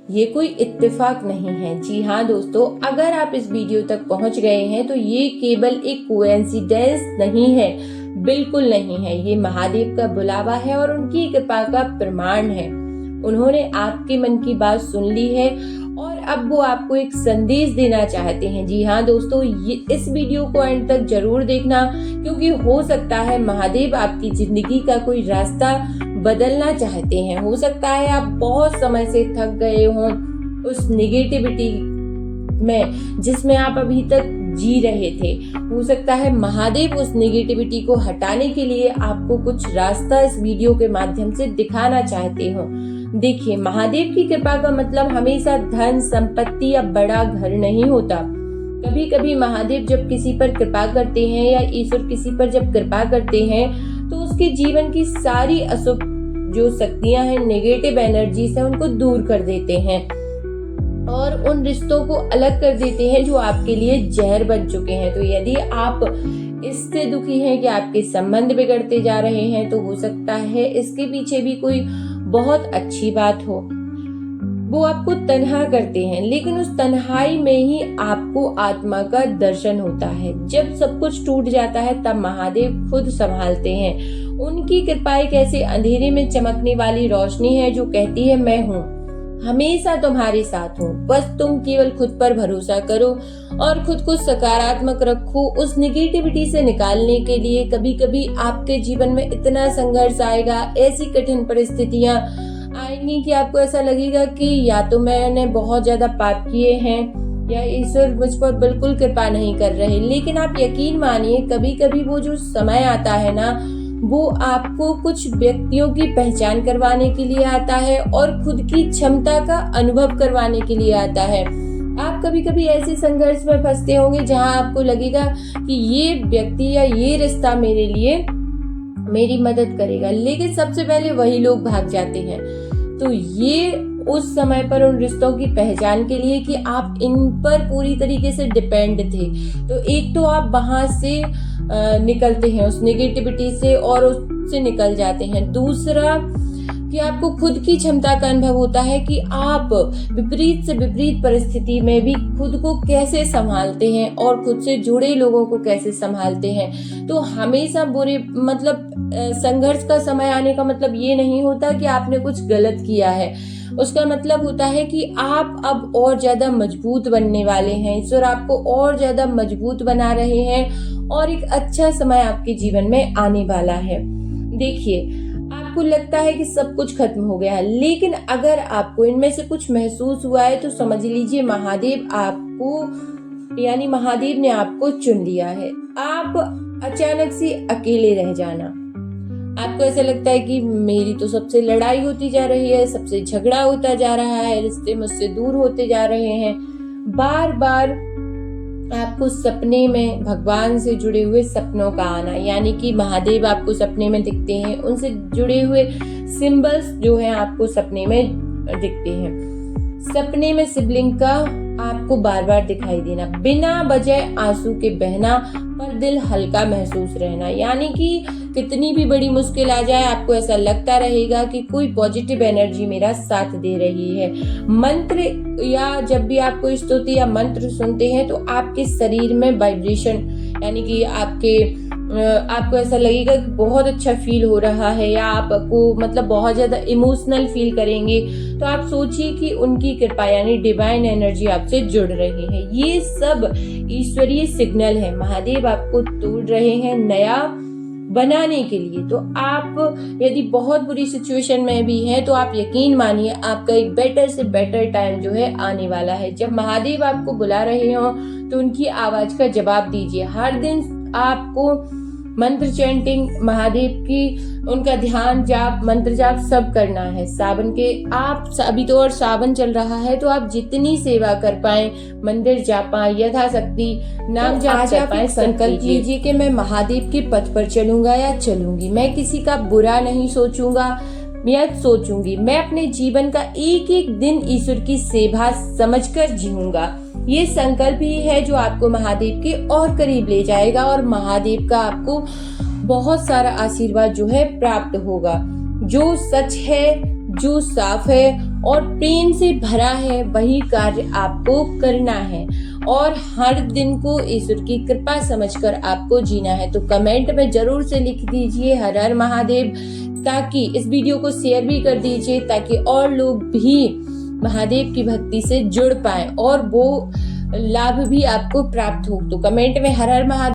ये कोई इत्तेफाक नहीं है। जी हाँ दोस्तों, अगर आप इस वीडियो तक पहुंच गए हैं तो ये केवल एक कोइंसिडेंस नहीं है, बिल्कुल नहीं है। ये महादेव का बुलावा है और उनकी कृपा का प्रमाण है। उन्होंने आपके मन की बात सुन ली है और अब वो आपको एक संदेश देना चाहते हैं। जी हाँ दोस्तों, इस वीडियो को अंत तक जरूर देखना, क्योंकि हो सकता है महादेव आपकी जिंदगी का कोई रास्ता बदलना चाहते हैं। हो सकता है आप बहुत समय से थक गए हों उस निगेटिविटी में जिसमें आप अभी तक जी रहे थे। हो सकता है महादेव उस निगेटिविटी को हटाने के लिए आपको कुछ रास्ता इस वीडियो के माध्यम से दिखाना चाहते हो। देखिए, महादेव की कृपा का मतलब हमेशा धन, संपत्ति या बड़ा घर नहीं होता। कभी कभी महादेव जब किसी पर कृपा करते हैं या ईश्वर किसी पर जब कृपा करते हैं तो उसके जीवन की सारी अशुभ जो शक्तियां हैं, नेगेटिव एनर्जीज हैं, उनको दूर कर देते हैं और उन रिश्तों को अलग कर देते हैं जो आपके लिए जहर बन चुके हैं। तो यदि आप इससे दुखी हैं कि आपके संबंध बिगड़ते जा रहे हैं तो हो सकता है इसके पीछे भी कोई बहुत अच्छी बात हो। वो आपको तन्हा करते हैं, लेकिन उस तन्हाई में ही आपको आत्मा का दर्शन होता है। जब सब कुछ टूट जाता है तब महादेव खुद संभालते हैं। उनकी कृपा एक ऐसे अंधेरे में चमकने वाली रोशनी है जो कहती है, मैं हूँ, हमेशा तुम्हारे साथ हूँ। बस तुम केवल खुद पर भरोसा करो और खुद को सकारात्मक रखो। उस निगेटिविटी से निकालने के लिए कभी कभी आपके जीवन में इतना संघर्ष आएगा, ऐसी कठिन परिस्थितियां आएंगी कि आपको ऐसा लगेगा कि या तो मैंने बहुत ज्यादा पाप किए हैं या ईश्वर मुझ पर बिल्कुल कृपा नहीं कर रहे। लेकिन आप यकीन मानिए, कभी कभी वो जो समय आता है ना, वो आपको कुछ व्यक्तियों की पहचान करवाने के लिए आता है और खुद की क्षमता का अनुभव करवाने के लिए आता है। आप कभी कभी ऐसे संघर्ष में फंसते होंगे जहां आपको लगेगा कि ये व्यक्ति या ये रिश्ता मेरे लिए मेरी मदद करेगा, लेकिन सबसे पहले वही लोग भाग जाते हैं। तो ये उस समय पर उन रिश्तों की पहचान के लिए कि आप इन पर पूरी तरीके से डिपेंड थे। तो एक तो आप वहां से निकलते हैं उस नेगेटिविटी से और उससे निकल जाते हैं। दूसरा कि आपको खुद की क्षमता का अनुभव होता है कि आप विपरीत से विपरीत परिस्थिति में भी खुद को कैसे संभालते हैं और खुद से जुड़े लोगों को कैसे संभालते हैं। तो हमेशा बुरे संघर्ष का समय आने का मतलब ये नहीं होता कि आपने कुछ गलत किया है। उसका मतलब होता है कि आप अब और ज्यादा मजबूत बनने वाले हैं। ईश्वर आपको और ज्यादा मजबूत बना रहे हैं और एक अच्छा समय आपके जीवन में आने वाला है। देखिए, आपको लगता है कि सब कुछ खत्म हो गया है, लेकिन अगर आपको इनमें से कुछ महसूस हुआ है तो समझ लीजिए महादेव ने आपको चुन लिया है। आप अचानक से अकेले रह जाना, आपको ऐसा लगता है कि मेरी तो सबसे लड़ाई होती जा रही है, सबसे झगड़ा होता जा रहा है, रिश्ते मुझसे दूर होते जा रहे हैं। बार बार आपको सपने में भगवान से जुड़े हुए सपनों का आना, यानी कि महादेव आपको सपने में दिखते हैं, उनसे जुड़े हुए सिंबल्स जो हैं आपको सपने में दिखते हैं। सपने में शिवलिंग का आपको बार बार दिखाई देना, बिना वजह आंसू के बहना पर दिल हल्का महसूस रहना, यानी कि कितनी भी बड़ी मुश्किल आ जाए आपको ऐसा लगता रहेगा कि कोई पॉजिटिव एनर्जी मेरा साथ दे रही है। मंत्र या जब भी आप कोई स्तुति या मंत्र सुनते हैं तो आपके शरीर में वाइब्रेशन, यानी कि आपको ऐसा लगेगा कि बहुत अच्छा फील हो रहा है या आपको मतलब बहुत ज्यादा इमोशनल फील करेंगे। तो आप सोचिए कि उनकी कृपा यानी डिवाइन एनर्जी आपसे जुड़ रही है। ये सब ईश्वरीय सिग्नल है, महादेव आपको तोड़ रहे हैं नया बनाने के लिए। तो आप यदि बहुत बुरी सिचुएशन में भी हैं तो आप यकीन मानिए आपका एक बेटर से बेटर टाइम जो है आने वाला है। जब महादेव आपको बुला रहे हो तो उनकी आवाज का जवाब दीजिए। हर दिन आपको मंत्र चैंटिंग, महादेव की उनका ध्यान जाप, मंत्र जाप सब करना है। सावन के आप अभी तो और सावन चल रहा है तो आप जितनी सेवा कर पाए, मंदिर जा पाए, यथाशक्ति नाम जाप कर पाए, संकल्प लीजिए कि मैं महादेव के पथ पर चलूंगा या चलूंगी। मैं किसी का बुरा नहीं सोचूंगा या सोचूंगी। मैं अपने जीवन का एक एक दिन ईश्वर की सेवा समझकर जीऊंगा। ये संकल्प ही है जो आपको महादेव के और करीब ले जाएगा और महादेव का आपको बहुत सारा आशीर्वाद जो है प्राप्त होगा। जो सच है, जो साफ है और प्रेम से भरा है वही कार्य आपको करना है और हर दिन को ईश्वर की कृपा समझकर आपको जीना है। तो कमेंट में जरूर से लिख दीजिए हर हर महादेव, ताकि इस वीडियो को शेयर भी कर दीजिए ताकि और लोग भी महादेव की भक्ति से जुड़ पाए और वो लाभ भी आपको प्राप्त हो। तो कमेंट में हर हर महादेव